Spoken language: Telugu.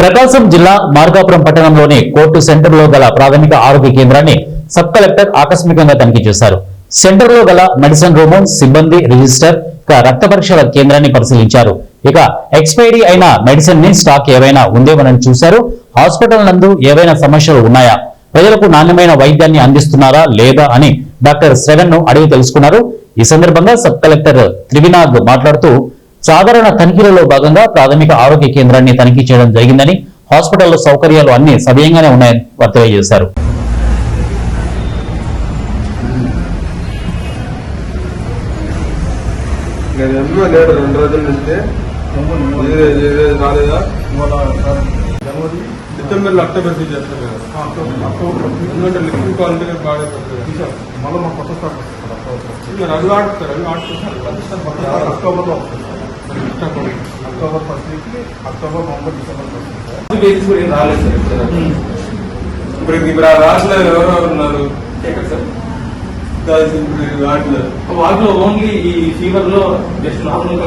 ప్రకాశం జిల్లా మార్కాపురం పట్టణంలోని కోర్టు సెంటర్లో గల ప్రాథమిక ఆరోగ్య కేంద్రాన్ని సబ్ కలెక్టర్ ఆకస్మికంగా తనిఖీ చేశారు. సెంటర్లో గల మెడిసిన్ రూమ్, సిబ్బంది, రిజిస్టర్, రక్త పరీక్షల కేంద్రాన్ని పరిశీలించారు. ఇక ఎక్స్పైరీ అయిన మెడిసిన్ ని స్టాక్ ఏవైనా ఉందేమోనని చూశారు. హాస్పిటల్ నందు ఏవైనా సమస్యలు ఉన్నాయా, ప్రజలకు నాణ్యమైన వైద్యాన్ని అందిస్తున్నారా లేదా అని డాక్టర్ శ్రవణ్ ను అడిగి తెలుసుకున్నారు. ఈ సందర్భంగా సబ్ కలెక్టర్ త్రివినాగ్ మాట్లాడుతూ సాధారణ తనిఖీలలో భాగంగా ప్రాథమిక ఆరోగ్య కేంద్రాన్ని తనిఖీ చేయడం జరిగిందని, హాస్పిటల్లో సౌకర్యాలు అన్ని సవ్యంగానే ఉన్నాయని వారు తెలియజేశారు. డిసెంబర్లో అక్టోబర్ చేస్తాం కదా, ఎందుకంటే లిక్విడ్ క్వాలిటీ బాగా మళ్ళీ మా కొత్త స్టాక్ మీరు అది వాడుతారు. అవి వాడుతున్నారు అక్టోబర్లో వస్తుంది sir. October first week, October, November, December first week రాలేదు సార్. ఇప్పుడు ఆ రాష్ట్రంలో ఎవరెవరు ఉన్నారు సార్? వాటిలో ఓన్లీ ఈ ఫీవర్ లో జస్ట్ నార్మల్